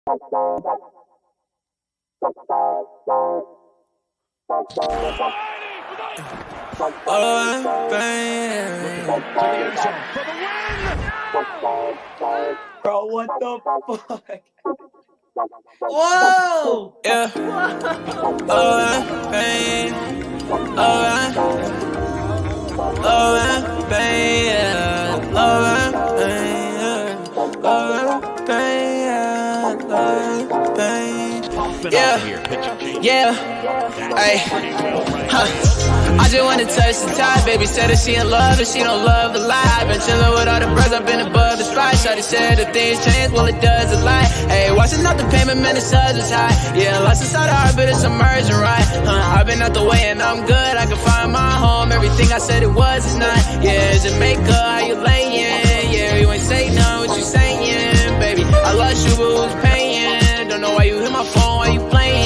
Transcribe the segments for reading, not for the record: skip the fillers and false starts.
Bro, what the fuck? Whoa! Yeah. Yeah. Hey. I just wanna touch the top. Baby said that she in love and she don't love the lie. Been chillin' with all the bros, I've been above the spot. Shawty said that things change, well it does a lot. Hey, watching out the payment, man, the suds is high. Yeah, lost inside the heart, but it's emerging right. I've been out the way and I'm good. I can find my home. Everything I said it was is not. Yeah, Jamaica, how you layin'? Yeah, you ain't say none, what you saying, baby? I lost you, but who's paying? Don't know why you hit my phone, why you playing?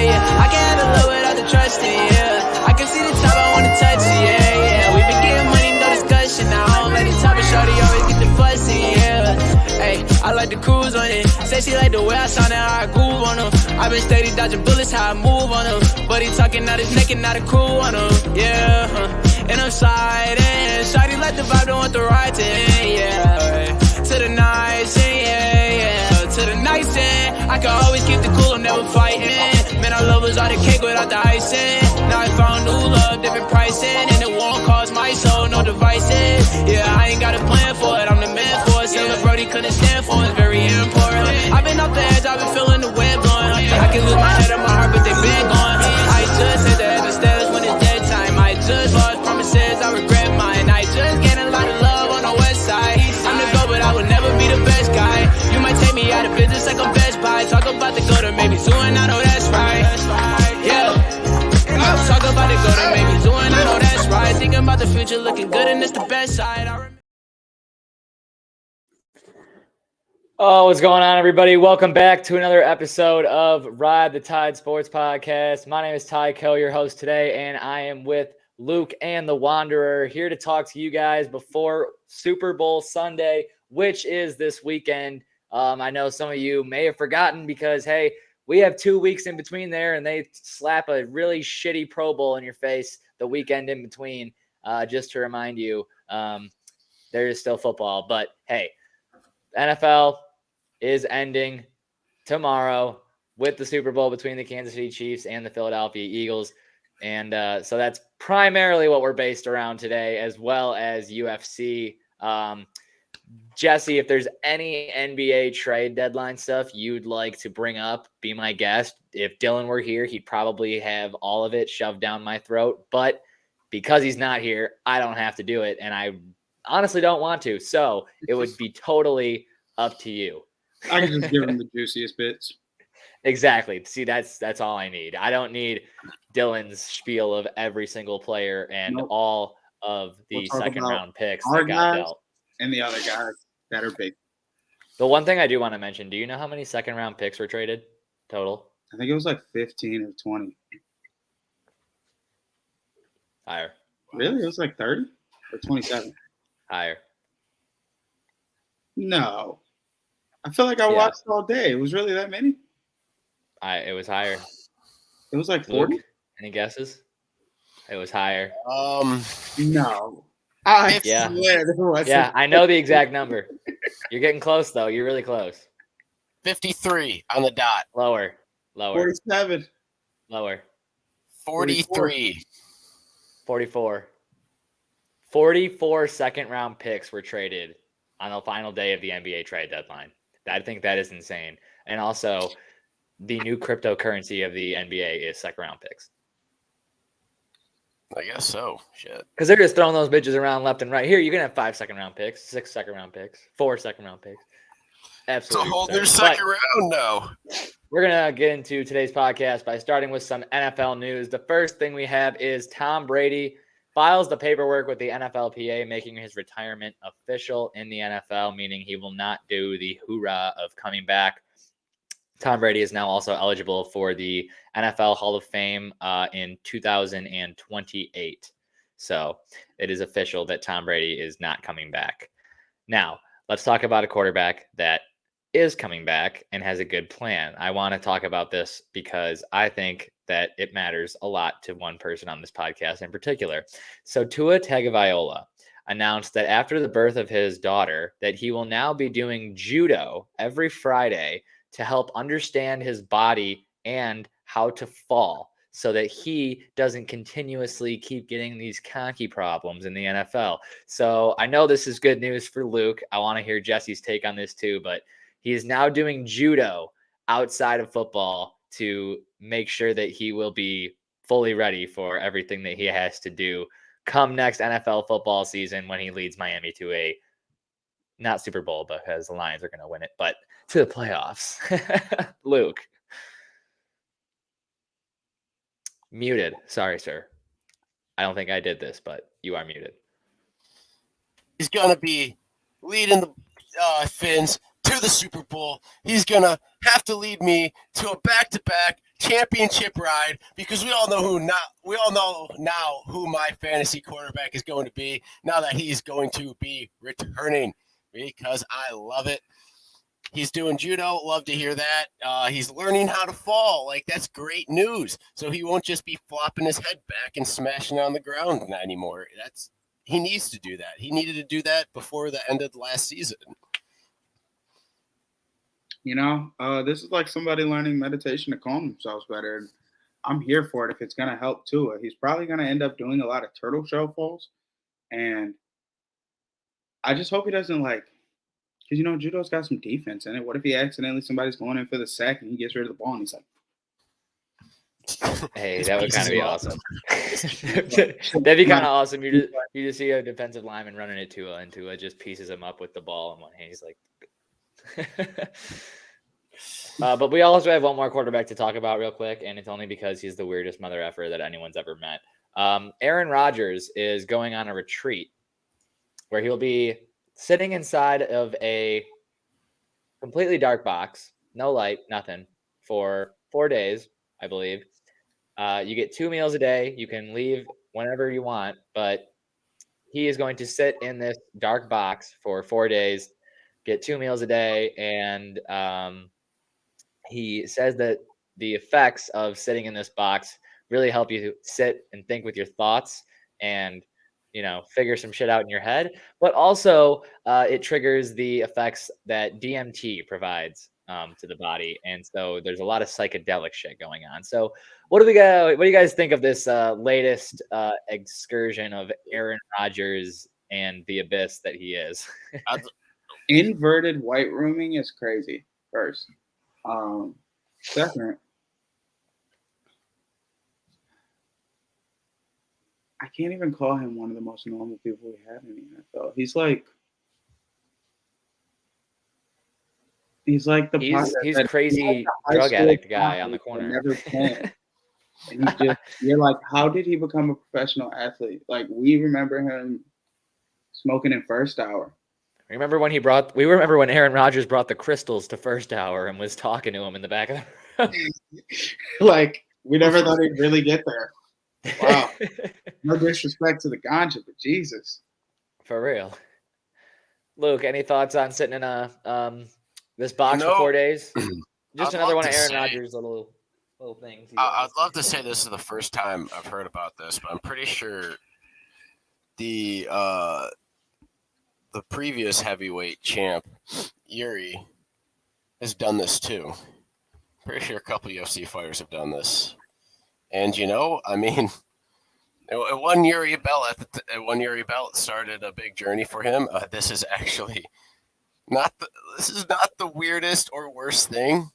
Yeah, I can't handle it without the trusting. Yeah, I can see the top, I wanna touch it. Yeah. We been getting money, no discussion. Now I don't let it top, but shorty always get the fussy. Yeah, hey, I like the cruise on it. Say she like the way I sound and how I groove on them. I been steady dodging bullets, how I move on them. But he talking out his neck and not a crew on them. Yeah, and I'm sliding. Shawty like the vibe, don't want the right to end. Yeah, to the nice end. Yeah, to the nice end. I can always keep the cool, I'm never fighting. Man, I love was all the cake without the icing. Now I found new love, different pricing. And it won't cost my soul, no devices. Yeah, I ain't got a plan for it, I'm the man for it. Silver Brody couldn't stand for it, it's very important. I've been off the edge, I've been feeling the wind blowing. I can lose my head and my heart, but they been gone. I just hit the edge of stairs when it's dead time. I just lost promises, I regret mine. I just gained a lot of love on the west side. I'm the GOAT, but I would never be the best guy. You might take me out of business like I'm Best Buy. Talk about the go to maybe zooming, I know that's right. Yeah. Talk about the go to maybe zooming, I know that's right. Thinking about the future, looking good and it's the best side. Oh, what's going on, everybody? Welcome back to another episode of Ride the Tide Sports Podcast. My name is Ty Kell, your host today, and I am with Luke and the Wanderer here to talk to you guys before Super Bowl Sunday, which is this weekend. I know some of you may have forgotten because, hey, we have 2 weeks in between there, and they slap a really shitty Pro Bowl in your face the weekend in between, just to remind you there is still football. But, hey, NFL is ending tomorrow with the Super Bowl between the Kansas City Chiefs and the Philadelphia Eagles. And so that's primarily what we're based around today, as well as UFC. Jesse, if there's any NBA trade deadline stuff you'd like to bring up, be my guest. If Dylan were here, he'd probably have all of it shoved down my throat. But because he's not here, I don't have to do it. And I honestly don't want to. So it would be totally up to you. I can just give him the juiciest bits. Exactly. See, that's all I need. I don't need Dylan's spiel of every single player and all of the second round picks that got dealt. And the other guys that are big. The one thing I do want to mention, do you know how many second round picks were traded total? I think it was like 15 or 20. Higher. Really? It was like 30 or 27? Higher. No. I feel like I watched all day. It was really that many? It was higher. It was like 40? Luke, any guesses? It was higher. No. Yeah, I know the exact number. You're getting close, though. You're really close. 53 on the dot. Lower. 47. Lower. 43. 44. 44 second-round picks were traded on the final day of the NBA trade deadline. I think that is insane. And also, the new cryptocurrency of the NBA is second-round picks. I guess so. Shit. Because they're just throwing those bitches around left and right. Here, you can have 5 second-round picks, 6 second-round picks, 4 second-round picks. Absolutely. It's a whole new second round now. We're going to get into today's podcast by starting with some NFL news. The first thing we have is Tom Brady files the paperwork with the NFLPA, making his retirement official in the NFL, meaning he will not do the hoorah of coming back. Tom Brady is now also eligible for the NFL Hall of Fame in 2028. So it is official that Tom Brady is not coming back. Now, let's talk about a quarterback that is coming back and has a good plan. I want to talk about this because I think that it matters a lot to one person on this podcast in particular. So Tua Tagovailoa announced that after the birth of his daughter, that he will now be doing judo every Friday to help understand his body and how to fall so that he doesn't continuously keep getting these conky problems in the NFL. So I know this is good news for Luke. I want to hear Jesse's take on this too, but he is now doing judo outside of football to make sure that he will be fully ready for everything that he has to do come next NFL football season when he leads Miami to a not Super Bowl because the Lions are going to win it, but to the playoffs. Luke. Muted. Sorry, sir. I don't think I did this, but you are muted. He's going to be leading the Finns to the Super Bowl. He's going to have to lead me to a back-to-back championship ride because we all know now who my fantasy quarterback is going to be now that he's going to be returning because I love it. He's doing judo. Love to hear that. He's learning how to fall. Like, that's great news. So he won't just be flopping his head back and smashing on the ground anymore. He needs to do that. He needed to do that before the end of the last season. You know, this is like somebody learning meditation to calm themselves better. I'm here for it if it's going to help Tua. He's probably going to end up doing a lot of turtle shell falls. And I just hope he doesn't because, you know, judo's got some defense in it. What if he accidentally, somebody's going in for the sack and he gets rid of the ball and he's like, hey, that would kind of be awesome. That'd be kind of awesome. You just see a defensive lineman running at Tua and Tua just pieces him up with the ball in one hand. He's like, but we also have one more quarterback to talk about real quick, and it's only because he's the weirdest mother effer that anyone's ever met. Aaron Rodgers is going on a retreat where he'll be sitting inside of a completely dark box, no light, nothing, for 4 days, I believe. You get 2 meals a day. You can leave whenever you want, but he is going to sit in this dark box for 4 days, get 2 meals a day, and he says that the effects of sitting in this box really help you sit and think with your thoughts and, you know, figure some shit out in your head. But also it triggers the effects that DMT provides to the body. And so there's a lot of psychedelic shit going on. So what do you guys think of this latest excursion of Aaron Rodgers and the abyss that he is? Inverted white rooming is crazy, first. Second, I can't even call him one of the most normal people we have in the NFL. He's like he's crazy drug addict guy on the corner. Never playing. And you're like, how did he become a professional athlete? Like, we remember him smoking in First Hour. We remember when Aaron Rodgers brought the crystals to First Hour and was talking to him in the back of the room. Like, we never thought he'd really get there. Wow. No disrespect to the ganja, but Jesus. For real. Luke, any thoughts on sitting in this box for 4 days? Just another one of Aaron Rodgers' little things. I'd love to say this is the first time I've heard about this, but I'm pretty sure the previous heavyweight champ, Yuri, has done this too. Pretty sure a couple UFC fighters have done this. And, you know, I mean, it won Yuri a belt. Yuri belt started a big journey for him. This is actually not the weirdest or worst thing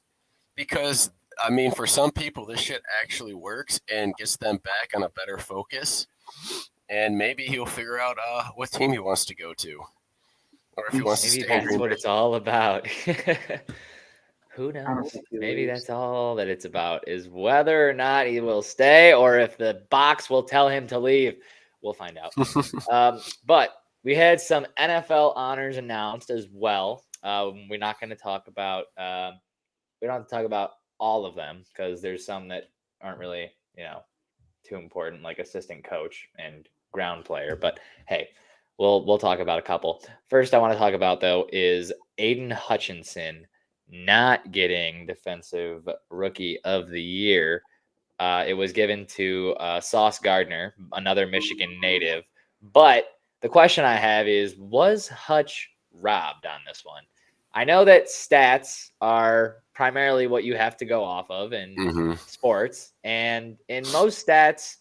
because, I mean, for some people, this shit actually works and gets them back on a better focus. And maybe he'll figure out what team he wants to go to. Or if he wants to stay. Maybe that's what it's all about. Who knows? Maybe that's all that it's about, is whether or not he will stay or if the box will tell him to leave. We'll find out. But we had some NFL honors announced as well. We're not going to talk about we don't have to talk about all of them because there's some that aren't really, you know, too important, like assistant coach and ground player. But hey, we'll talk about a couple. First, I want to talk about, though, is Aiden Hutchinson not getting Defensive Rookie of the Year. It was given to Sauce Gardner, another Michigan native. But the question I have is, was Hutch robbed on this one? I know that stats are primarily what you have to go off of in sports. And in most stats,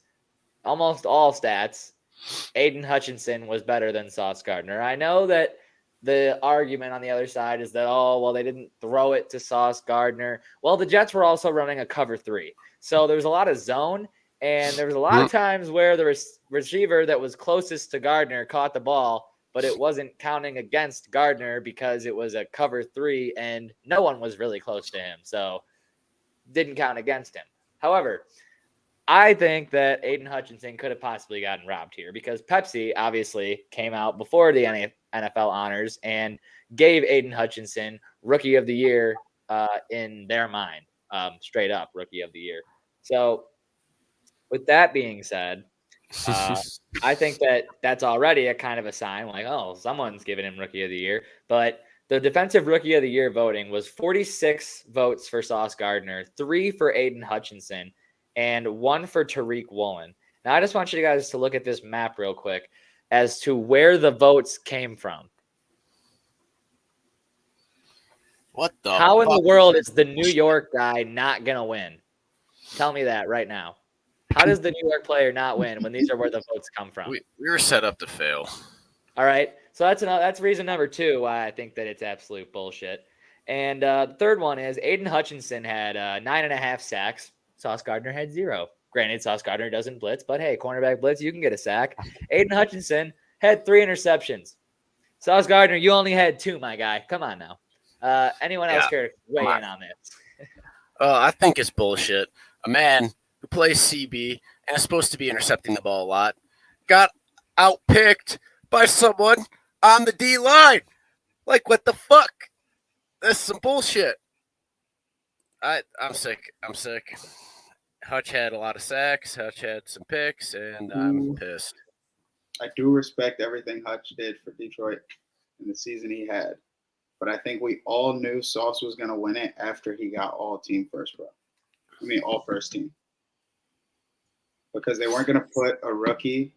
almost all stats, Aiden Hutchinson was better than Sauce Gardner. I know that the argument on the other side is that, oh, well, they didn't throw it to Sauce Gardner. Well, the Jets were also running a cover 3. So there was a lot of zone, and there was a lot of times where the receiver that was closest to Gardner caught the ball, but it wasn't counting against Gardner because it was a cover 3, and no one was really close to him. So didn't count against him. However, I think that Aiden Hutchinson could have possibly gotten robbed here because Pepsi obviously came out before the NFL honors and gave Aiden Hutchinson Rookie of the Year in their mind, straight up Rookie of the Year. So with that being said, I think that that's already a kind of a sign like, oh, someone's giving him Rookie of the Year. But the Defensive Rookie of the Year voting was 46 votes for Sauce Gardner, 3 for Aiden Hutchinson, and 1 for Tariq Woolen. Now, I just want you guys to look at this map real quick as to where the votes came from. What the How in the world is the New York guy not going to win? Tell me that right now. How does the New York player not win when these are where the votes come from? We were set up to fail. All right. So that's reason number 2 why I think that it's absolute bullshit. And the third one is Aiden Hutchinson had 9.5 sacks. Sauce Gardner had 0. Granted, Sauce Gardner doesn't blitz, but hey, cornerback blitz, you can get a sack. Aiden Hutchinson had 3 interceptions. Sauce Gardner, you only had 2, my guy. Come on now. Anyone else care to weigh in on this? I think it's bullshit. A man who plays CB and is supposed to be intercepting the ball a lot got outpicked by someone on the D line. Like, what the fuck? That's some bullshit. I'm sick. Hutch had a lot of sacks. Hutch had some picks, and I'm pissed. I do respect everything Hutch did for Detroit in the season he had, but I think we all knew Sauce was going to win it after he got all first team. Because they weren't going to put a rookie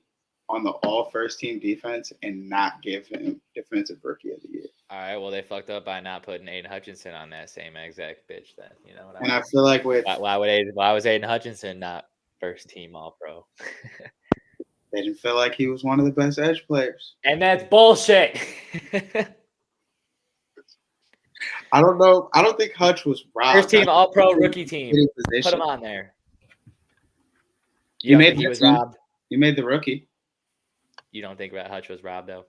on the all first team defense and not give him Defensive Rookie of the Year. All right, well, they fucked up by not putting Aiden Hutchinson on that same exact bitch then. You know what I mean? mean? I feel like why was Aiden Hutchinson not first team All Pro? They didn't feel like he was one of the best edge players. And that's bullshit. I don't know. I don't think Hutch was robbed. First team All Pro rookie team. Put him on there. You think he was robbed? You made the rookie. You don't think Hutch was robbed, though?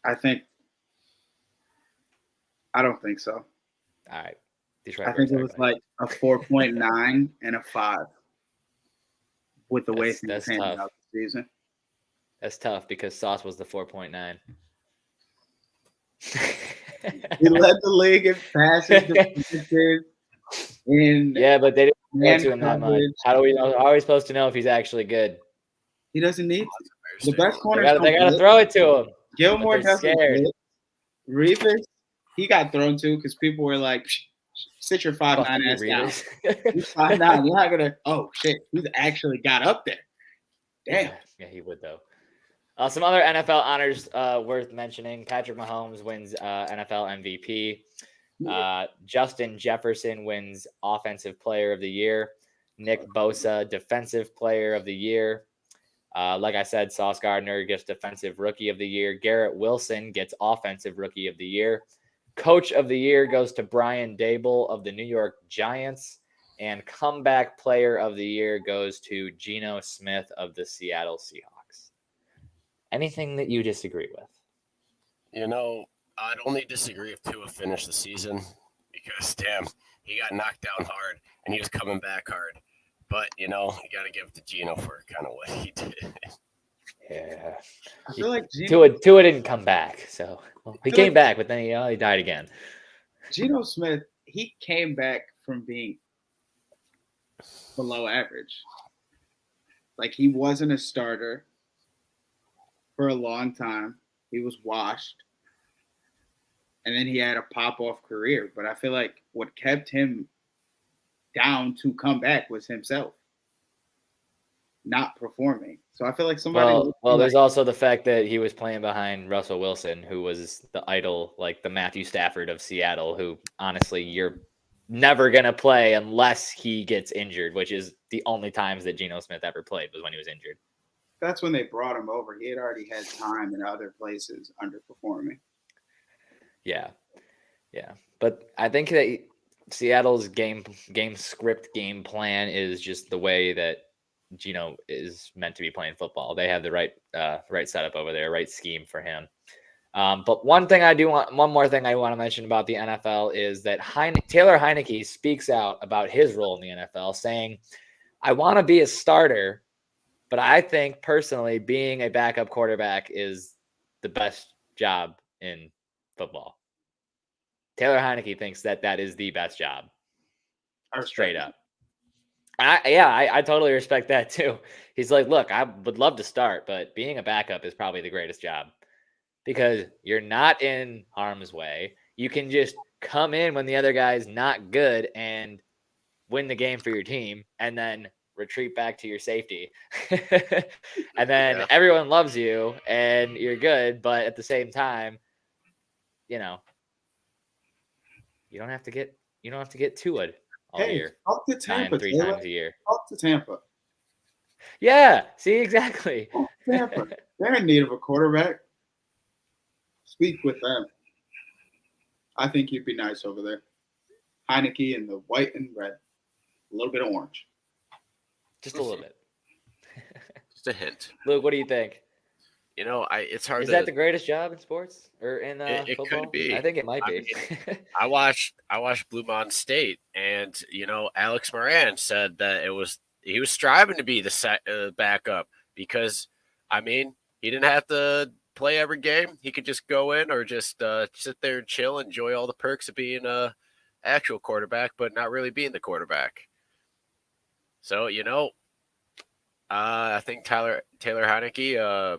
I don't think so. All right. I think it was like a 4.9 and a 5 with the way things came out the season. That's tough because Sauce was the 4.9. He led the league in passes. Yeah, but they didn't get to him that much. How do we know? How are we supposed to know if he's actually good? He doesn't need to. The best corner. They got to throw it to him. Gilmore doesn't. Revis, he got thrown to because people were like, "Sit your 5'9" ass down." He's 5'9". You're not gonna. Oh shit! He's actually got up there. Damn. Yeah, he would though. Some other NFL honors worth mentioning. Patrick Mahomes wins NFL MVP. Justin Jefferson wins Offensive Player of the Year. Nick Bosa, Defensive Player of the Year. Like I said, Sauce Gardner gets Defensive Rookie of the Year. Garrett Wilson gets Offensive Rookie of the Year. Coach of the Year goes to Brian Daboll of the New York Giants. And Comeback Player of the Year goes to Geno Smith of the Seattle Seahawks. Anything that you disagree with? You know, I'd only disagree if Tua finished the season because, damn, he got knocked down hard and he was coming back hard. But, you know, you got to give it to Geno for kind of what he did. Yeah. I feel like Tua didn't come back. So he came back, but then he died again. Geno Smith, he came back from being below average. Like, he wasn't a starter for a long time. He was washed. and then he had a pop-off career. But I feel like what kept him down to come back was himself not performing. So I feel like somebody. Well, there's also the fact that he was playing behind Russell Wilson, who was the idol, like the Matthew Stafford of Seattle, who honestly you're never gonna play unless he gets injured, which is the only times that Geno Smith ever played was when he was injured. That's when they brought him over. He had already had time in other places underperforming. Yeah. But I think that Seattle's game script, game plan is just the way that Geno is meant to be playing football. They have the right setup over there, right scheme for him. But one more thing I want to mention about the NFL is that Taylor Heinicke speaks out about his role in the NFL, saying, "I want to be a starter, but I think personally being a backup quarterback is the best job in football." Taylor Heinicke thinks that is the best job. Straight up. I totally respect that too. He's like, look, I would love to start, but being a backup is probably the greatest job because you're not in harm's way. You can just come in when the other guy's not good and win the game for your team and then retreat back to your safety. And then everyone loves you and you're good. But at the same time, you don't have to get to it all year. Talk to Tampa, 3 times a year. Talk to Tampa. Yeah, see, exactly. Tampa. They're in need of a quarterback. Speak with them. I think you'd be nice over there. Heinicke in the white and red. A little bit of orange. Just a little bit. Just a hint. Luke, what do you think? It's hard. Is that the greatest job in sports or in it football? could be. I think it might be. I watched Blue Mountain State, and Alex Moran said that he was striving to be the backup because he didn't have to play every game. He could just go in or just sit there and chill, enjoy all the perks of being a actual quarterback, but not really being the quarterback. So I think Taylor Heinicke.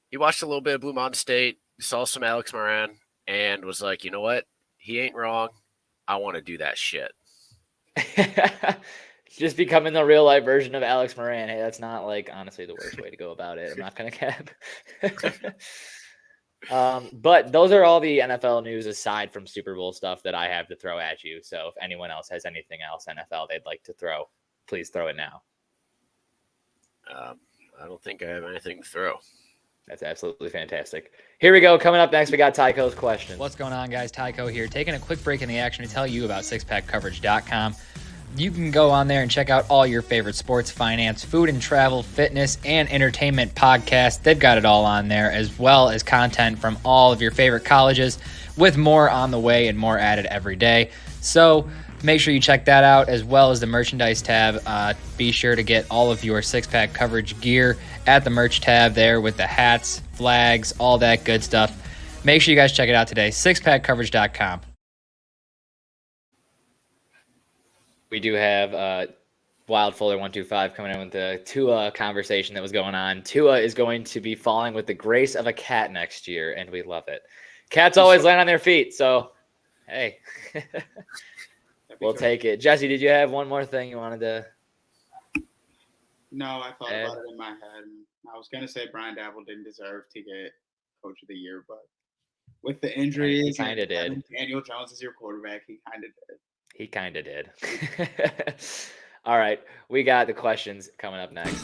He watched a little bit of Blue Mountain State, saw some Alex Moran, and was like, you know what? He ain't wrong. I want to do that shit. Just becoming the real life version of Alex Moran. Hey, that's not honestly the worst way to go about it. I'm not going to cap. But those are all the NFL news aside from Super Bowl stuff that I have to throw at you. So if anyone else has anything else NFL they'd like to throw, please throw it now. I don't think I have anything to throw. That's absolutely fantastic. Here we go. Coming up next, we got Tycho's question. What's going on, guys? Tycho here, taking a quick break in the action to tell you about sixpackcoverage.com. You can go on there and check out all your favorite sports, finance, food and travel, fitness, and entertainment podcasts. They've got it all on there, as well as content from all of your favorite colleges, with more on the way and more added every day. So make sure you check that out, as well as the merchandise tab. Be sure to get all of your six-pack coverage gear at the merch tab there with the hats, flags, all that good stuff. Make sure you guys check it out today, sixpackcoverage.com. We do have Wild Fuller 125 coming in with the Tua conversation that was going on. Tua is going to be falling with the grace of a cat next year, and we love it. Cats always land on their feet, so hey. We'll take it. Jesse, did you have one more thing you wanted to? No, I thought about it in my head. I was going to say Brian Dabble didn't deserve to get Coach of the Year, but with the injuries, he kind of did. Daniel Jones is your quarterback. He kind of did. He kind of did. All right, we got the questions coming up next.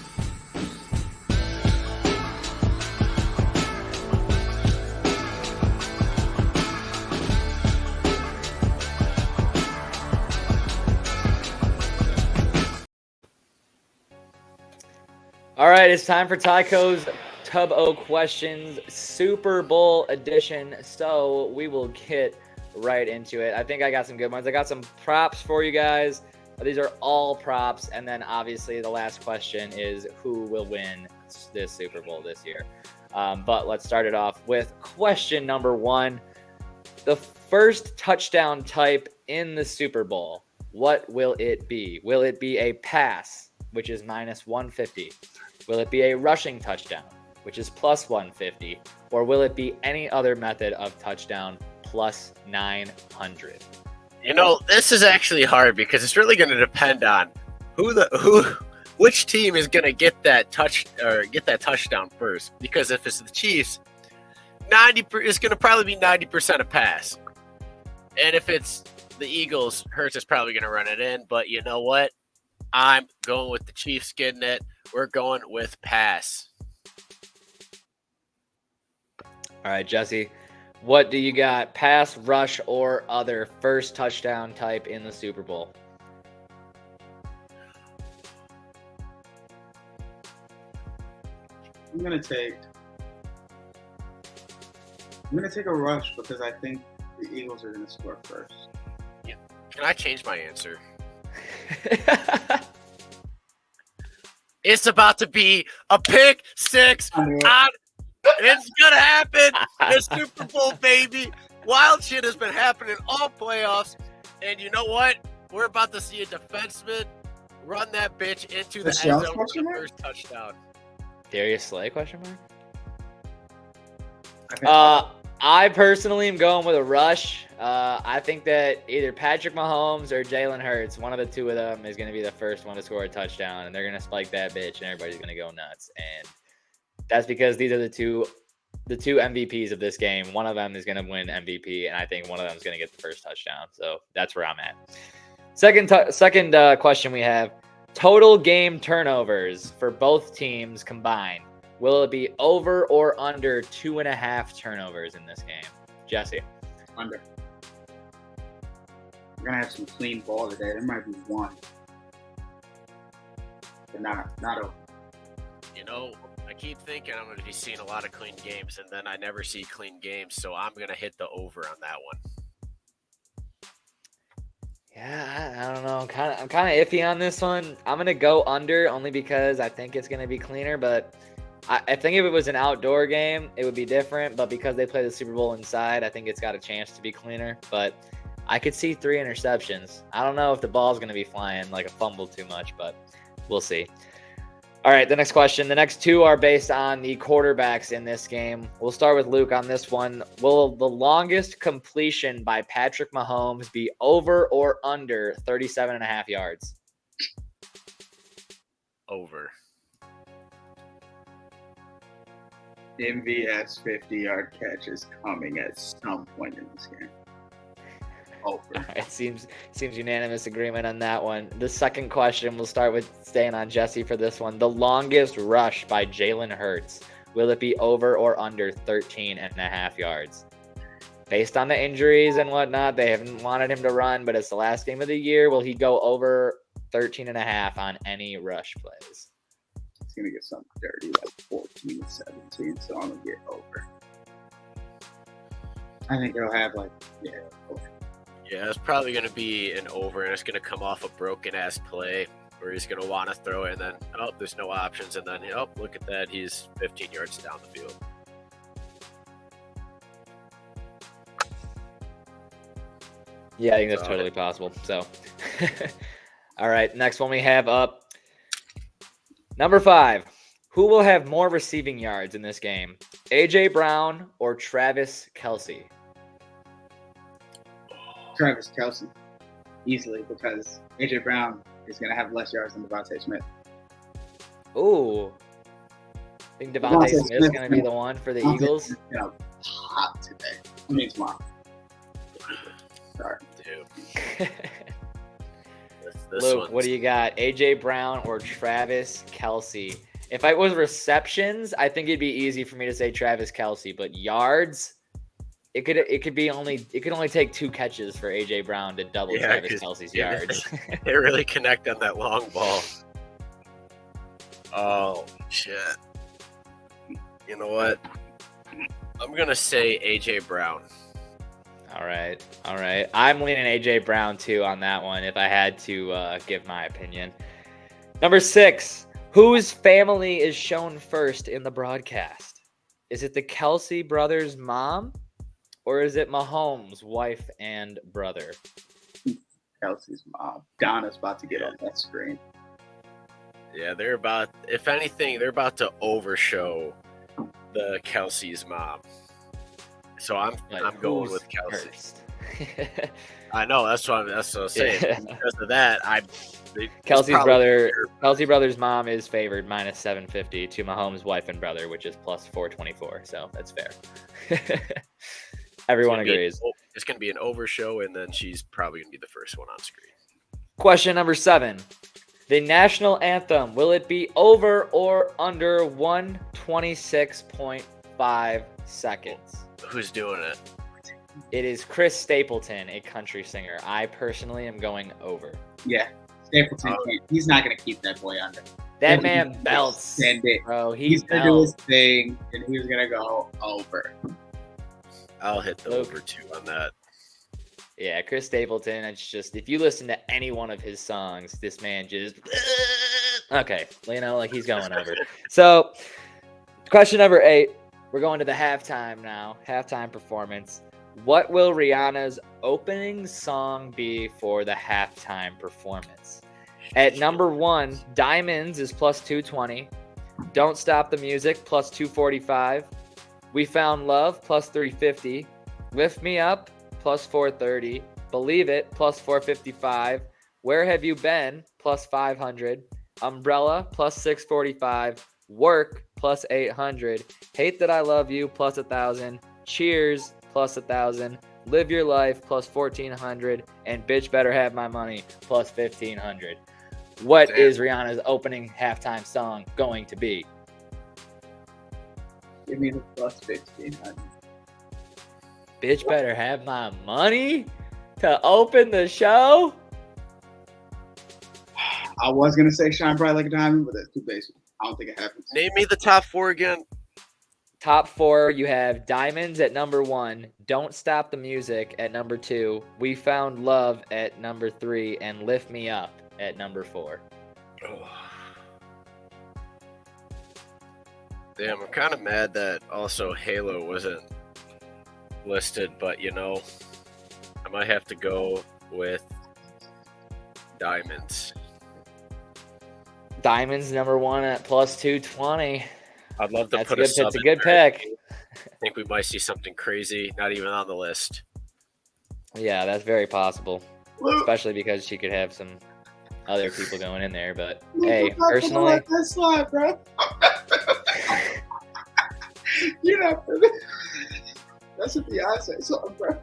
All right, it's time for Tycho's Tub O Questions Super Bowl edition. So we will get right into it. I think I got some good ones. I got some props for you guys. These are all props. And then obviously the last question is who will win this Super Bowl this year. But let's start it off with question number 1. The first touchdown type in the Super Bowl. What will it be? Will it be a pass, which is minus 150? Will it be a rushing touchdown, which is plus 150, or will it be any other method of touchdown plus 900? This is actually hard because it's really going to depend on which team is going to get that touchdown first. Because if it's the Chiefs, it's going to probably be 90% a pass, and if it's the Eagles, Hurts is probably going to run it in. But you know what? I'm going with the Chiefs getting it. We're going with pass. All right, Jesse, what do you got? Pass, rush, or other first touchdown type in the Super Bowl? I'm gonna take a rush because I think the Eagles are gonna score first. Yeah. Can I change my answer? It's about to be a pick six. It's gonna happen. The Super Bowl, baby. Wild shit has been happening all playoffs, and you know what? We're about to see a defenseman run that bitch into the end zone for the first touchdown. Darius Slay, question mark? I personally am going with a rush. I think that either Patrick Mahomes or Jalen Hurts, one of the two of them, is going to be the first one to score a touchdown, and they're going to spike that bitch, and everybody's going to go nuts. And that's because these are the two MVPs of this game. One of them is going to win MVP, and I think one of them is going to get the first touchdown. So that's where I'm at. Second question we have: total game turnovers for both teams combined. Will it be over or under 2.5 turnovers in this game? Jesse. Under. We're going to have some clean ball today. There might be one. But not over. I keep thinking I'm going to be seeing a lot of clean games, and then I never see clean games, so I'm going to hit the over on that one. Yeah, I don't know. I'm kind of iffy on this one. I'm going to go under only because I think it's going to be cleaner, but I think if it was an outdoor game, it would be different. But because they play the Super Bowl inside, I think it's got a chance to be cleaner. But I could see 3 interceptions. I don't know if the ball's going to be flying like a fumble too much, but we'll see. All right, the next question. The next two are based on the quarterbacks in this game. We'll start with Luke on this one. Will the longest completion by Patrick Mahomes be over or under 37.5 yards? Over. MVS 50-yard catch is coming at some point in this game. Over. All right, seems unanimous agreement on that one. The second question, we'll start with staying on Jesse for this one. The longest rush by Jalen Hurts, will it be over or under 13.5 yards? Based on the injuries and whatnot, they haven't wanted him to run, but it's the last game of the year. Will he go over 13.5 on any rush plays? It's going to get something dirty, like 14-17, so I'm going to get over. I think it'll have over. Yeah, it's probably going to be an over, and it's going to come off a broken-ass play where he's going to want to throw it, and then, there's no options, and then, look at that, he's 15 yards down the field. Yeah, I think that's totally possible. So, all right, next one we have up. Number 5, who will have more receiving yards in this game? A.J. Brown or Travis Kelce? Travis Kelce, easily, because A.J. Brown is going to have less yards than Devontae Smith. Ooh. I think Devontae Smith's going to be the one for the Eagles. Hot today. I mean, tomorrow. Sorry. Dude. Luke, what do you got? A.J. Brown or Travis Kelce? If it was receptions, I think it'd be easy for me to say Travis Kelce, but yards, it could only take 2 catches for A.J. Brown to double Travis Kelce's yards. They really connect on that long ball. Oh, shit. You know what? I'm going to say A.J. Brown. All right. I'm leaning A.J. Brown, too, on that one, if I had to give my opinion. Number 6, whose family is shown first in the broadcast? Is it the Kelce brothers' mom, or is it Mahomes' wife and brother? Kelce's mom. Donna's about to get on that screen. Yeah, if anything, they're about to overshow the Kelsey's mom. So I'm going with Kelsey. I know that's what I'm saying. Yeah. Because of that, Kelsey brother's mom is favored minus 750 to Mahomes' wife and brother, which is plus 424. So that's fair. Everyone agrees. It's going to be an over show, and then she's probably going to be the first one on screen. Question number 7. The national anthem, will it be over or under 126.5 seconds? Who's doing it? It is Chris Stapleton, a country singer. I personally am going over. Yeah, Stapleton. He's not gonna keep that boy under. That man belts, bro. He's gonna do his thing, and he's gonna go over. I'll hit the over 2 on that. Yeah, Chris Stapleton. It's just, if you listen to any one of his songs, this man just okay. Like he's going over. So, question number 8. We're going to the halftime now. Halftime performance. What will Rihanna's opening song be for the halftime performance? At number 1, Diamonds is plus 220. Don't Stop the Music plus 245. We Found Love plus 350. Lift Me Up plus 430. Believe It plus 455. Where Have You Been plus 500. Umbrella plus 645. Work plus 800. Hate That I Love You plus 1,000. Cheers plus 1,000. Live Your Life plus 1,400. And Bitch Better Have My Money plus 1,500. What is Rihanna's opening halftime song going to be? Give me the plus 1,500. Bitch Better Have My Money to open the show? I was gonna say Shine Bright Like a Diamond, but that's too basic. I don't think it happens. Name me the top 4 again. Top 4, you have Diamonds at number 1, Don't Stop the Music at number 2, We Found Love at number 3, and Lift Me Up at number 4. Oh. Damn, I'm kind of mad that also Halo wasn't listed, but I might have to go with Diamonds. Diamonds number 1 at plus 220. I'd love to That's put a sub It's a in good there. pick. I think we might see something crazy, not even on the list. Yeah, that's very possible. Especially because she could have some other people going in there. But hey, personally, That's slide, bro. You're not. That's a Beyonce song, bro.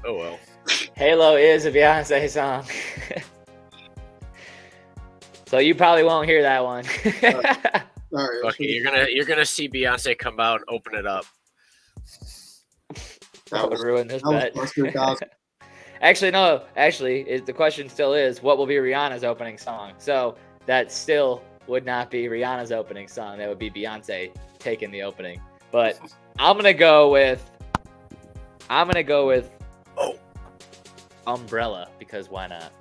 Oh well. Halo is a Beyonce song. So you probably won't hear that one. Sorry. Okay, you're gonna see Beyonce come out and open it up. That would ruin this that bet. Actually, no. Actually, the question still is, what will be Rihanna's opening song? So that still would not be Rihanna's opening song. That would be Beyonce taking the opening. But I'm gonna go with Umbrella, because why not?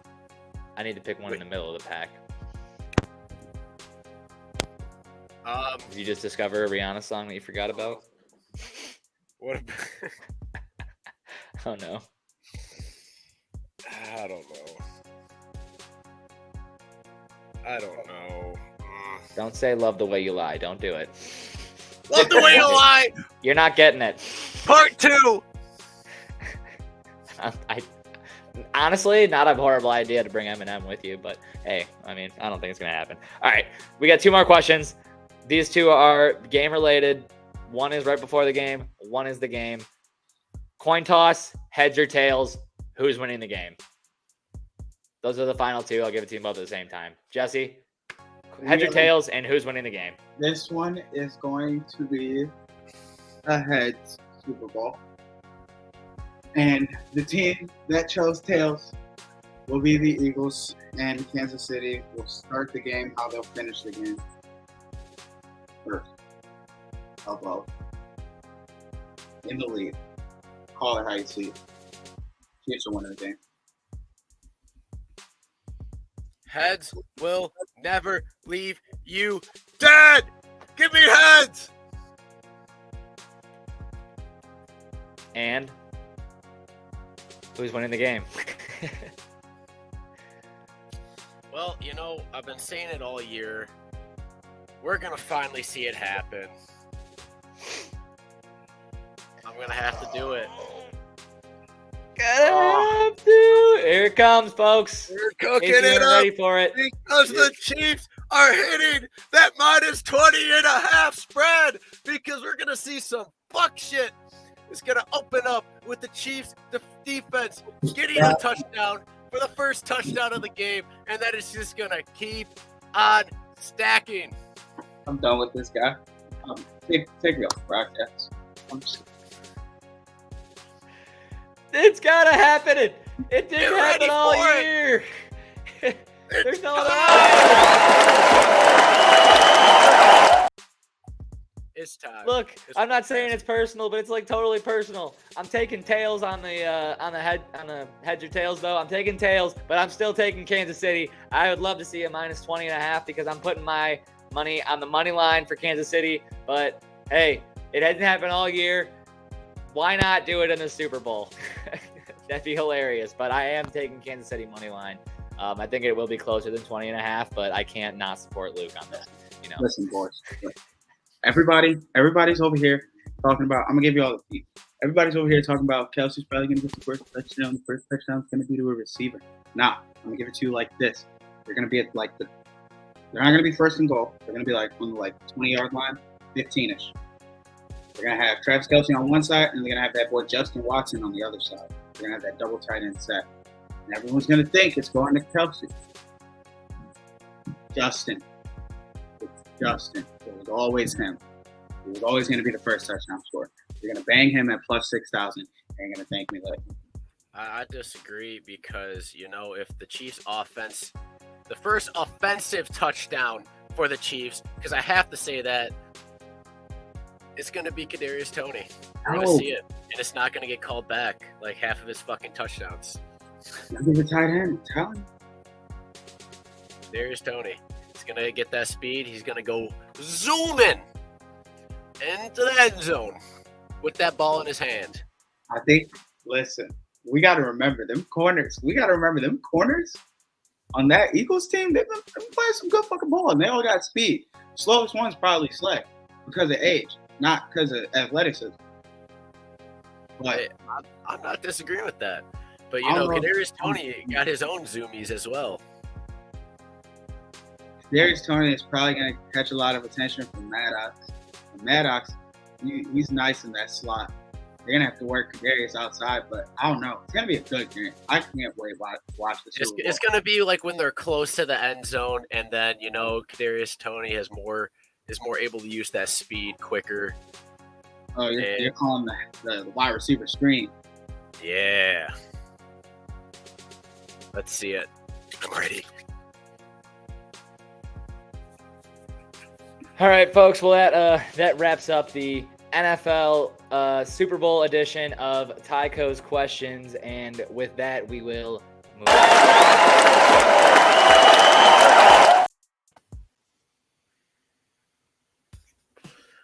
I need to pick one in the middle of the pack. Did you just discover a Rihanna song that you forgot about? What? Oh no. I don't know. Don't say Love the Way You Lie. Don't do it. Love the Way You Lie. You're not getting it. Part 2. I honestly, not a horrible idea to bring Eminem with you, but hey, I mean, I don't think it's going to happen. All right, we got 2 more questions. These 2 are game related. One is right before the game. One is the game. Coin toss, heads or tails. Who's winning the game? Those are the final 2. I'll give it to you both at the same time. Jesse, heads or tails, and who's winning the game? This one is going to be a heads Super Bowl. And the team that chose tails will be the Eagles, and Kansas City will start the game how they'll finish the game first. How about in the lead? Call it how you see it. Chiefs will win the game. Heads will never leave you dead. Give me heads. And who's winning the game? Well, I've been saying it all year. We're going to finally see it happen. I'm going to have to do it. Gonna have to. Here it comes, folks. We're cooking Casey, it we're up ready for it. because the Chiefs are hitting that minus 20.5 spread because we're going to see some fuck shit. It's going to open up with the Chiefs defense getting a touchdown for the first touchdown of the game, and that is just going to keep on stacking. I'm done with this guy. Take me off the broadcast. It's gotta happen. It didn't Get happen ready all for it. year. There's no other It's time. Look, I'm not saying it's personal, but it's like totally personal. I'm taking tails on the heads or tails though. I'm taking tails, but I'm still taking Kansas City. I would love to see a minus 20.5 because I'm putting my money on the money line for Kansas City. But hey, it hasn't happened all year. Why not do it in the Super Bowl? That'd be hilarious. But I am taking Kansas City money line. I think it will be closer than 20.5, but I can't not support Luke on this. Listen, boys. Everybody's over here talking about. I'm gonna give you all the. Everybody's over here talking about Kelsey's probably gonna get the first touchdown. The first touchdown is gonna be to a receiver. Nah, I'm gonna give it to you like this. They're gonna be at like they're not gonna be first and goal. They're gonna be like on the 20-yard line, 15-ish. They're going to have Travis Kelce on one side, and they're going to have that boy Justin Watson on the other side. They're going to have that double tight end set. And everyone's going to think it's going to Kelce. Justin. It's Justin. It was always him. It was always going to be the first touchdown scorer. You're going to bang him at plus 6,000, and you're going to thank me later. I disagree because, if the Chiefs offense, the first offensive touchdown for the Chiefs, because I have to say that, it's going to be Kadarius Toney. We're going to see it. And it's not going to get called back like half of his fucking touchdowns. Give the tight end. Tell him. Kadarius Toney. He's going to get that speed. He's going to go zooming into the end zone with that ball in his hand. I think, listen, we got to remember them corners. On that Eagles team, they've been playing some good fucking ball, and they all got speed. Slowest one's probably Slay because of age. Not because of athleticism. But I'm not disagreeing with that. But, Kadarius Toney got his own zoomies as well. Kadarius Toney is probably going to catch a lot of attention from Maddox. Maddox, he's nice in that slot. They're going to have to work Kadarius outside, but I don't know. It's going to be a good game. I can't wait to watch the Super Bowl. It's going to be like when they're close to the end zone, and then, Kadarius Toney is more able to use that speed quicker. Oh, you're calling the wide receiver screen. Yeah. Let's see it. I'm ready. All right, folks. Well, that wraps up the NFL Super Bowl edition of Tyco's Questions, and with that, we will move on.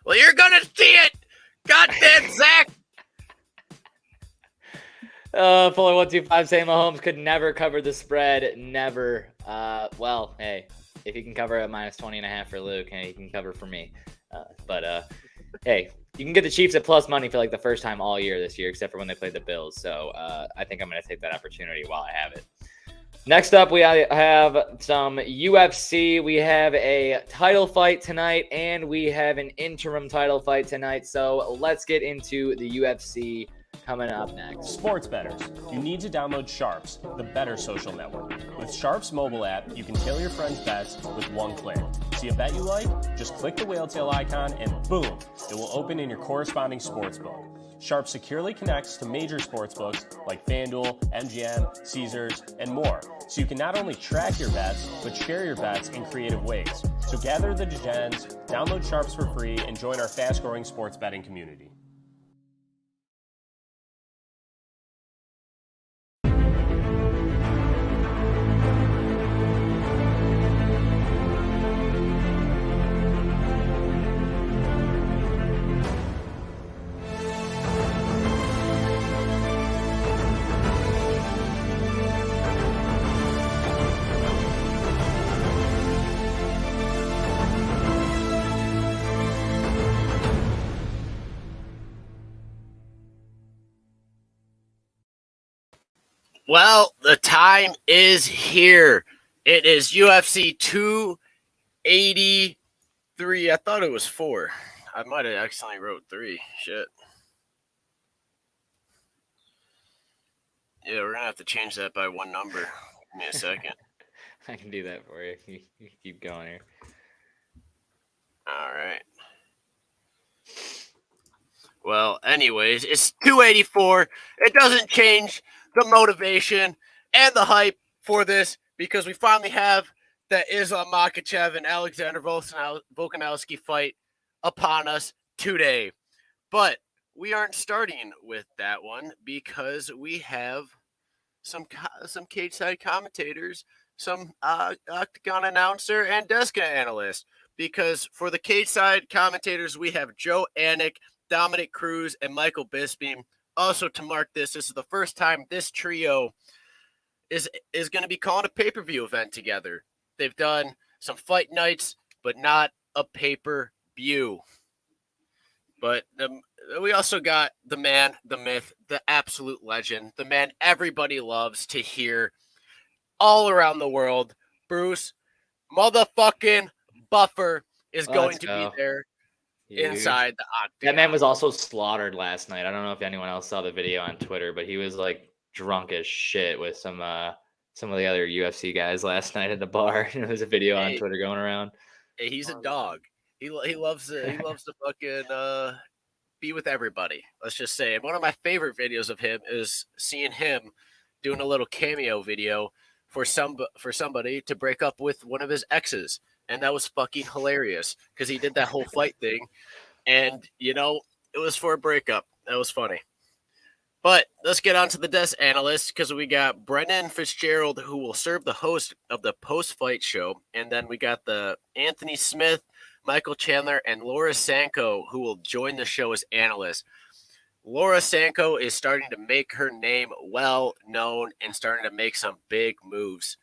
Well, you're gonna see it. Goddamn Zach. Fuller 125 saying Mahomes could never cover the spread. Never. Well, hey, if he can cover a minus 20.5 for Luke, hey, he can cover for me. But hey, you can get the Chiefs at plus money for like the first time all year this year, except for when they played the Bills. So I think I'm going to take that opportunity while I have it. Next up, we have some UFC. We have a title fight tonight, and we have an interim title fight tonight. So let's get into the UFC coming up next. Sports bettors, you need to download Sharps, the better social network. With Sharps mobile app, you can tailor your friends' bets with one click. See a bet you like? Just click the whale tail icon and boom, it will open in your corresponding sportsbook. Sharps securely connects to major sportsbooks like FanDuel, MGM, Caesars, and more. So you can not only track your bets, but share your bets in creative ways. So gather the degens, download Sharps for free, and join our fast-growing sports betting community. Well, the time is here. It is UFC 283. I thought it was 4. I might have accidentally wrote 3. Shit. Yeah, we're going to have to change that by one number. Give me a second. I can do that for you. You keep going here. All right. Well, anyways, it's 284. It doesn't change the motivation and the hype for this because we finally have that Islam Makhachev and Alexander Volkanovski fight upon us today. But we aren't starting with that one because we have some cage side commentators, some octagon announcer, and desk analyst. Because for the cage side commentators, we have Joe Anik, Dominic Cruz, and Michael Bisping. Also, to mark this is the first time this trio is going to be calling a pay-per-view event together. They've done some fight nights, but not a pay-per-view. But we also got the man, the myth, the absolute legend, the man everybody loves to hear all around the world. Bruce motherfucking Buffer is going to be there inside the octagon. That man was also slaughtered last night. I don't know if anyone else saw the video on Twitter, but he was like drunk as shit with some of the other UFC guys last night at the bar. There's a video on Twitter going around. Hey, he's a dog. He loves to fucking be with everybody. Let's just say. And one of my favorite videos of him is seeing him doing a little cameo video for somebody to break up with one of his exes. And that was fucking hilarious because he did that whole fight thing. And, it was for a breakup. That was funny. But let's get on to the desk analyst because we got Brennan Fitzgerald, who will serve the host of the post-fight show. And then we got the Anthony Smith, Michael Chandler, and Laura Sanko, who will join the show as analysts. Laura Sanko is starting to make her name well known and starting to make some big moves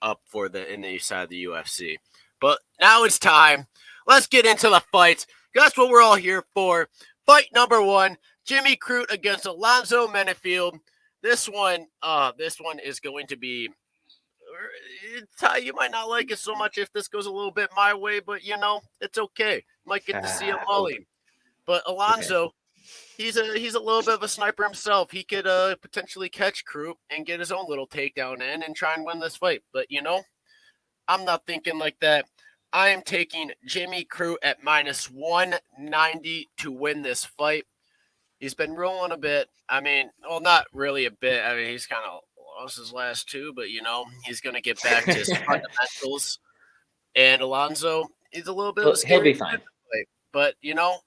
up in the side of the UFC. But now it's time. Let's get into the fights. That's what we're all here for. Fight number 1, Jimmy Crute against Alonzo Menifield. This one is going to be. Ty, you might not like it so much if this goes a little bit my way, but it's okay. Might get to see him mulling. But Alonzo, he's a little bit of a sniper himself. He could potentially catch Crute and get his own little takedown in and try and win this fight. But I'm not thinking like that. I am taking Jimmy Crute at -190 to win this fight. He's been rolling a bit. I mean, well, not really a bit. I mean, he's kind of lost his last 2, but he's going to get back to his fundamentals. And Alonzo, he's a little bit of a scary. He'll be fine. Fight. But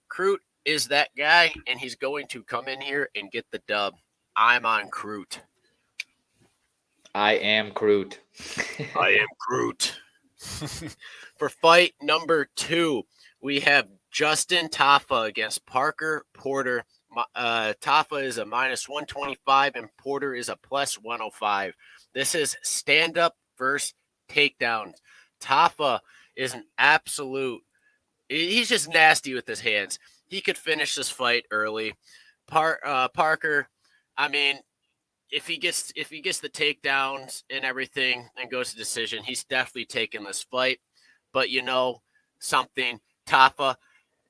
Crute is that guy, and he's going to come in here and get the dub. I'm on Crute. I am Crute. I am Crute. For fight number 2, we have Justin Tafa against Parker Porter. Tafa is a -125 and Porter is a +105. This is stand-up versus takedowns. Tafa is an absolute – he's just nasty with his hands. He could finish this fight early. Parker, I mean, if he gets the takedowns and everything and goes to decision, he's definitely taking this fight. But something, Tafa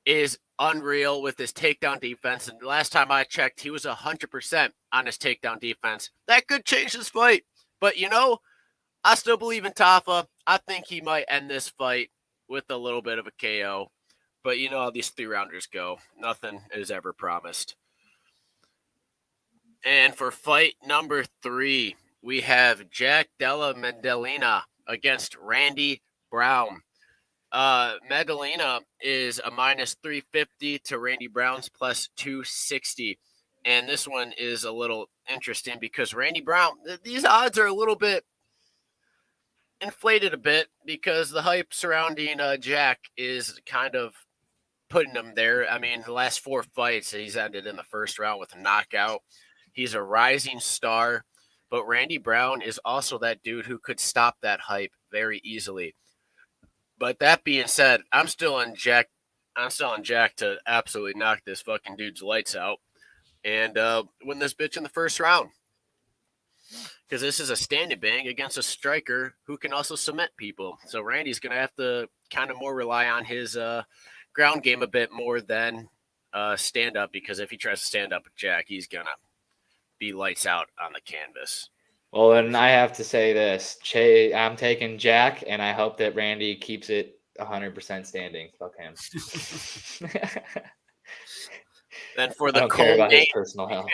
is unreal with his takedown defense. And the last time I checked, he was 100% on his takedown defense. That could change this fight. But I still believe in Tafa. I think he might end this fight with a little bit of a KO. But how these 3-rounders go. Nothing is ever promised. And for fight number 3, we have Jack Della Maddalena against Randy Brown. Maddalena is a -350 to Randy Brown's +260. And this one is a little interesting because Randy Brown, these odds are a little bit inflated a bit because the hype surrounding Jack is kind of putting him there. I mean, the last 4 fights, he's ended in the first round with a knockout. He's a rising star, but Randy Brown is also that dude who could stop that hype very easily. But that being said, I'm still on Jack to absolutely knock this fucking dude's lights out and win this bitch in the first round. because this is a standing bang against a striker who can also cement people. So Randy's going to have to kind of more rely on his ground game a bit more than stand up, because if he tries to stand up with Jack, he's going to be lights out on the canvas. Well, then I have to say this. I'm taking Jack, and I hope that Randy keeps it 100% standing. Fuck him. Then for I the don't care about main, his personal health.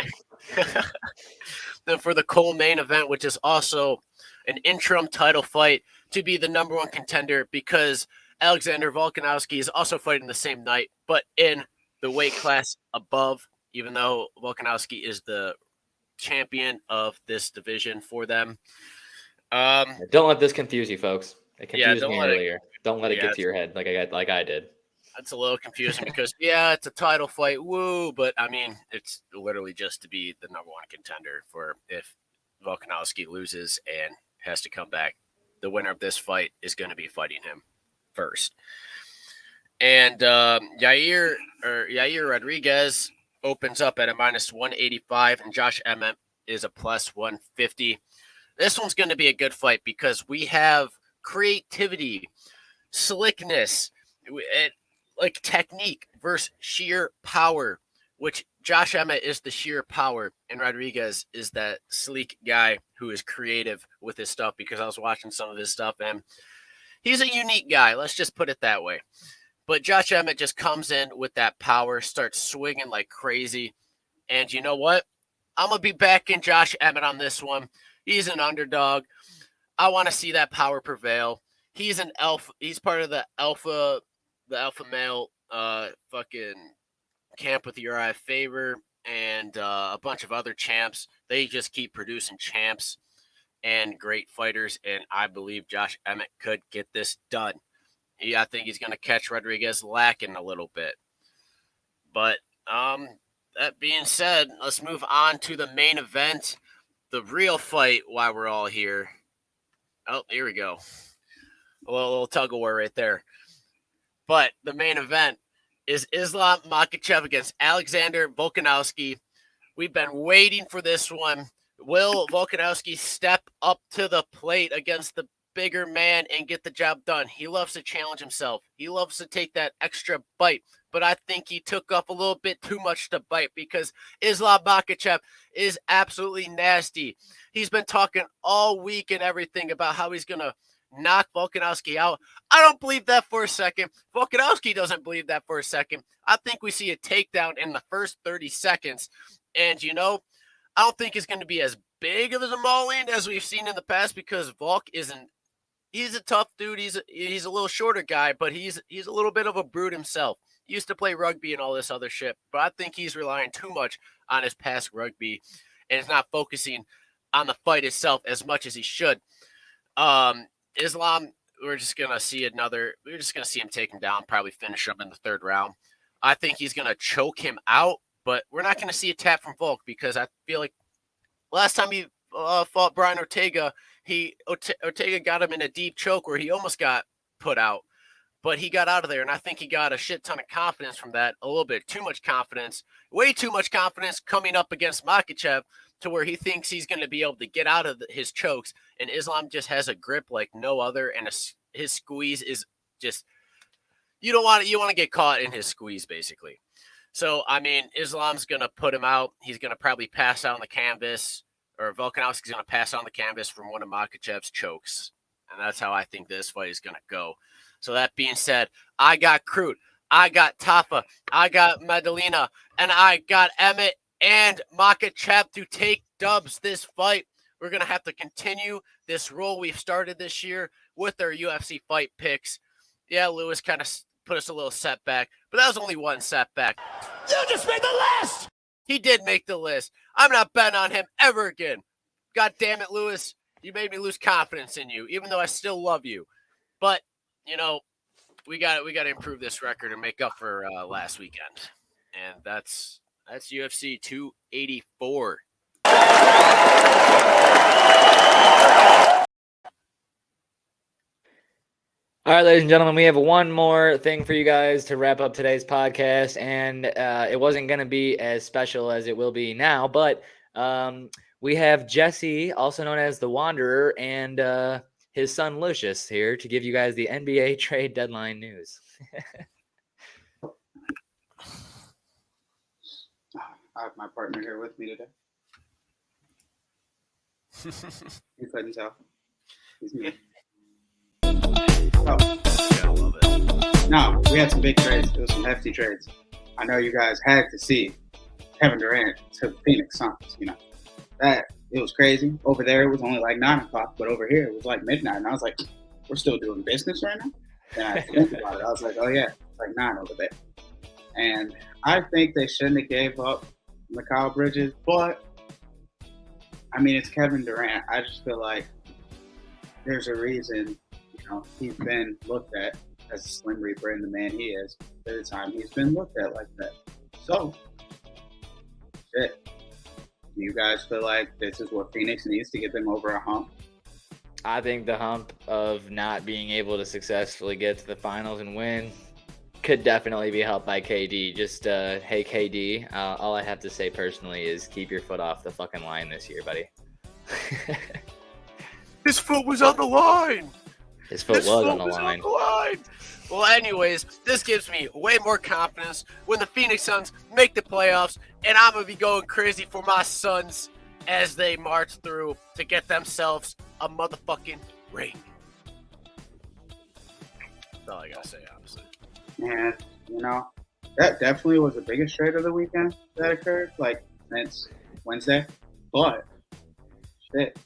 then for the co-main event, which is also an interim title fight to be the number one contender, because Alexander Volkanovski is also fighting the same night, but in the weight class above, even though Volkanovski is the champion of this division for them. Don't let this confuse you, folks. It confused me don't earlier. Don't let it get to your head like I did. That's a little confusing because, yeah, it's a title fight, woo, but, I mean, it's literally just to be the number one contender for if Volkanovski loses and has to come back. The winner of this fight is going to be fighting him first. And Yair Rodriguez opens up at a minus 185, and Josh Emmett is a plus 150. This one's going to be a good fight because we have creativity, slickness, like technique versus sheer power, which Josh Emmett is the sheer power, and Rodriguez is that sleek guy who is creative with his stuff, because I was watching some of his stuff, and he's a unique guy. Let's just put it that way. But Josh Emmett just comes in with that power, starts swinging like crazy, and you know what? I'm going to be backing Josh Emmett on this one. He's an underdog. I want to see that power prevail. He's an alpha. He's part of the alpha male fucking camp with Uriah Faber and a bunch of other champs. They just keep producing champs and great fighters, and I believe Josh Emmett could get this done. I think he's going to catch Rodriguez lacking a little bit. But that being said, let's move on to the main event, the real fight while we're all here. Oh, here we go. A little tug-of-war right there. But the main event is Islam Makhachev against Alexander Volkanovski. We've been waiting for this one. Will Volkanovski step up to the plate against the bigger man and get the job done? He loves to challenge himself. He loves to take that extra bite. But I think he took up a little bit too much to bite, because Islam Makhachev is absolutely nasty. He's been talking all week and everything about how he's going to knock Volkanovski out. I don't believe that for a second. Volkanovski doesn't believe that for a second. I think we see a takedown in the first 30 seconds. And, you know, I don't think it's going to be as big of a mauling as we've seen in the past, because Volk isn't. He's a tough dude. He's a little shorter guy, but he's a little bit of a brute himself. He used to play rugby and all this other shit, but I think he's relying too much on his past rugby and is not focusing on the fight itself as much as he should. Islam, we're just gonna see him take him down, probably finish him in the third round. I think he's gonna choke him out, but we're not gonna see a tap from Volk, because I feel like last time he fought Brian Ortega, Ortega got him in a deep choke where he almost got put out, but he got out of there, and I think he got a shit ton of confidence from that, a little bit too much confidence, way too much confidence coming up against Makhachev, to where he thinks he's going to be able to get out of his chokes, and Islam just has a grip like no other, and his squeeze is just, you want to get caught in his squeeze, basically. So, I mean, Islam's going to put him out. He's going to probably pass out on the canvas, or Volkanovski's going to pass on the canvas from one of Makhachev's chokes. And that's how I think this fight is going to go. So that being said, I got Crute, I got Tafa, I got Maddalena, and I got Emmett and Makhachev to take dubs this fight. We're going to have to continue this role we've started this year with our UFC fight picks. Yeah, Lewis kind of put us a little setback, but that was only one setback. You just made the list! He did make the list. I'm not betting on him ever again. God damn it, Lewis. You made me lose confidence in you, even though I still love you. But, you know, we got to improve this record and make up for last weekend. And that's UFC 284. All right, ladies and gentlemen, we have one more thing for you guys to wrap up today's podcast, and it wasn't going to be as special as it will be now, but we have Jesse, also known as the Wanderer, and his son Lucius here to give you guys the NBA trade deadline news. I have my partner here with me today. You couldn't tell. He's me. Oh. Yeah, I love it. No, we had some big trades. It was some hefty trades. I know you guys had to see Kevin Durant to the Phoenix Suns. You know, that it was crazy. Over there, it was only like 9 o'clock, but over here, it was like midnight. And I was like, we're still doing business right now? And I think about it. I was like, oh, yeah, it's like 9 over there. And I think they shouldn't have gave up Mikal Bridges, but I mean, it's Kevin Durant. I just feel like there's a reason, you know, he's been looked at as a Slim Reaper and the man he is. At the time, he's been looked at like that. So, shit. Do you guys feel like this is what Phoenix needs to get them over a hump? I think the hump of not being able to successfully get to the finals and win could definitely be helped by KD. Just, hey, KD, all I have to say personally is keep your foot off the fucking line this year, buddy. His foot was on the line. His foot was on the line. Well, anyways, this gives me way more confidence when the Phoenix Suns make the playoffs, and I'm going to be going crazy for my Suns as they march through to get themselves a motherfucking ring. That's all I got to say, honestly. And, you know, that definitely was the biggest trade of the weekend that occurred, like, since Wednesday. But, shit,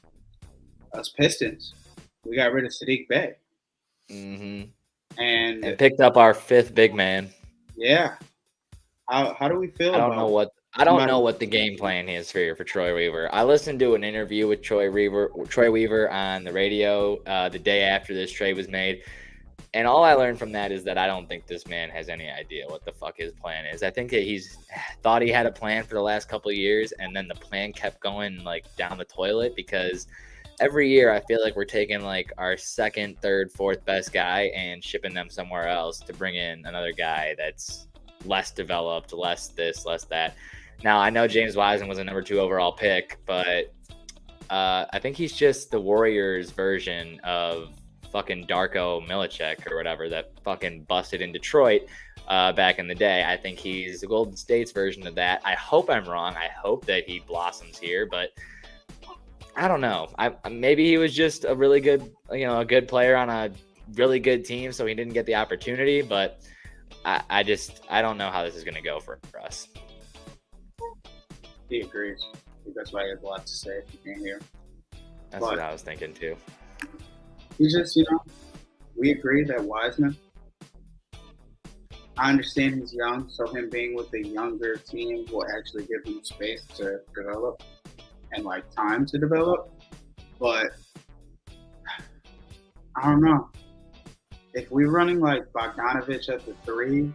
us Pistons, we got rid of Sadiq Bey. Mm-hmm. And picked up our 5th big man. Yeah. How do we feel? I don't know what the game plan is for Troy Weaver. I listened to an interview with Troy Weaver on the radio the day after this trade was made, and all I learned from that is that I don't think this man has any idea what the fuck his plan is. I think that he's thought he had a plan for the last couple of years, and then the plan kept going like down the toilet because every year I feel like we're taking like our 2nd, 3rd, 4th best guy and shipping them somewhere else to bring in another guy that's less developed, less this, less that. Now, I know James Wiseman was a number 2 overall pick, but I think he's just the Warriors version of fucking Darko Milicic or whatever that fucking busted in Detroit back in the day. I think he's the Golden State's version of that. I hope I'm wrong. I hope that he blossoms here, but I don't know. Maybe he was just a really good, a good player on a really good team, so he didn't get the opportunity. But I don't know how this is going to go for us. He agrees. I think that's why he has a lot to say if you can't hear. That's what I was thinking too. He just, we agree that Wiseman, I understand he's young, so him being with a younger team will actually give him space to develop and like time to develop. But I don't know. If we're running like Bogdanovich at the 3,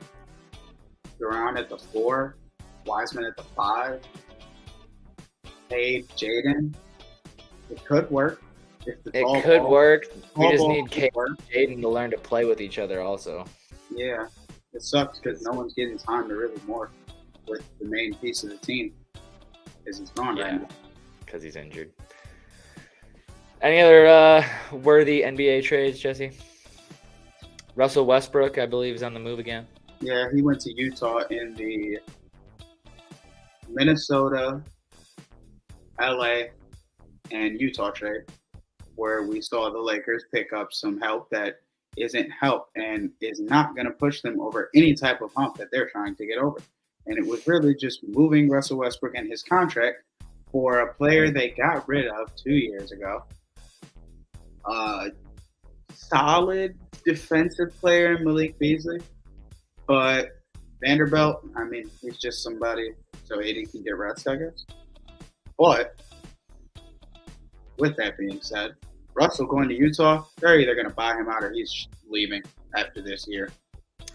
Durant at the 4, Wiseman at the 5, Cade, Jaden, it could work. It could work. We just need Cade and Jaden to learn to play with each other also. Yeah. It sucks because no one's getting time to really work with the main piece of the team because he's gone right now. Because he's injured. Any other worthy NBA trades, Jesse? Russell Westbrook, I believe, is on the move again. Yeah, he went to Utah in the Minnesota, LA, and Utah trade, where we saw the Lakers pick up some help that isn't help and is not going to push them over any type of hump that they're trying to get over. And it was really just moving Russell Westbrook and his contract for a player they got rid of 2 years ago. Solid defensive player in Malik Beasley, but Vanderbilt, I mean, he's just somebody so AD can get rest, I guess. But with that being said, Russell going to Utah, they're either going to buy him out or he's leaving after this year.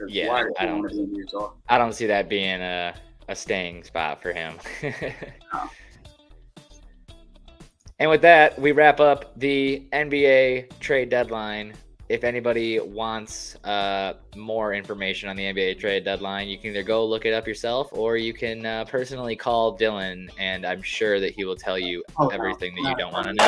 Yeah, I don't see that being a staying spot for him. No. And with that, we wrap up the NBA trade deadline if anybody wants more information on the NBA trade deadline, you can either go look it up yourself or you can personally call Dylan, and I'm sure that he will tell you everything that you don't want to know.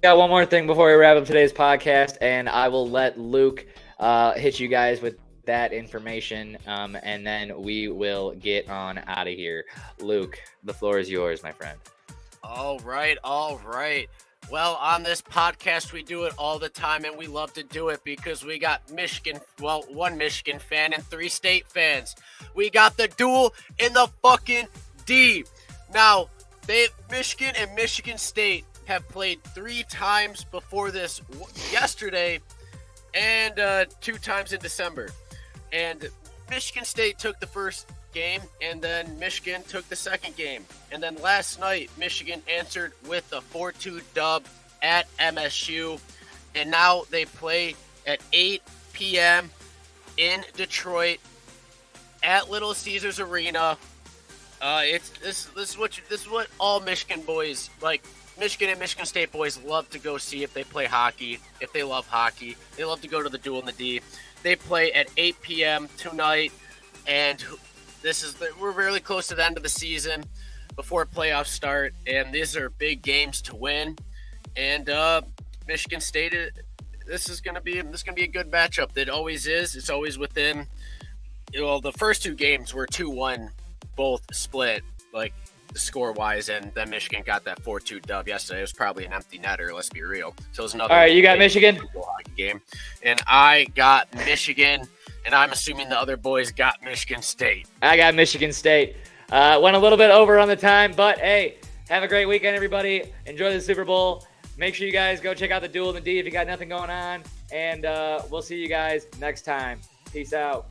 Got one more thing before we wrap up today's podcast, and I will let Luke hit you guys with that information, and then we will get on out of here. Luke, the floor is yours, my friend. All right. Well, on this podcast, we do it all the time, and we love to do it because we got one Michigan fan and 3 state fans. We got the duel in the fucking D. Now, Michigan and Michigan State have played 3 times before this yesterday and 2 times in December. And Michigan State took the first game, and then Michigan took the second game. And then last night, Michigan answered with a 4-2 dub at MSU. And now they play at 8 p.m. in Detroit at Little Caesars Arena. This is what all Michigan boys, like Michigan and Michigan State boys, love to go see if they play hockey. If they love hockey, they love to go to the duel in the D. They play at 8 p.m. tonight, and we're really close to the end of the season before playoffs start, and these are big games to win. And Michigan State, this is gonna be a good matchup. It always is. It's always within. Well, the first 2 games were 2-1, both split, like score wise, and then Michigan got that 4-2 dub yesterday. It was probably an empty netter, let's be real. So it was another. All right, you got Michigan hockey game, and I got Michigan, and I'm assuming the other boys got Michigan State. I got Michigan State. Went a little bit over on the time, but hey, have a great weekend, everybody. Enjoy the Super Bowl. Make sure you guys go check out the duel in the D if you got nothing going on, and we'll see you guys next time. Peace out.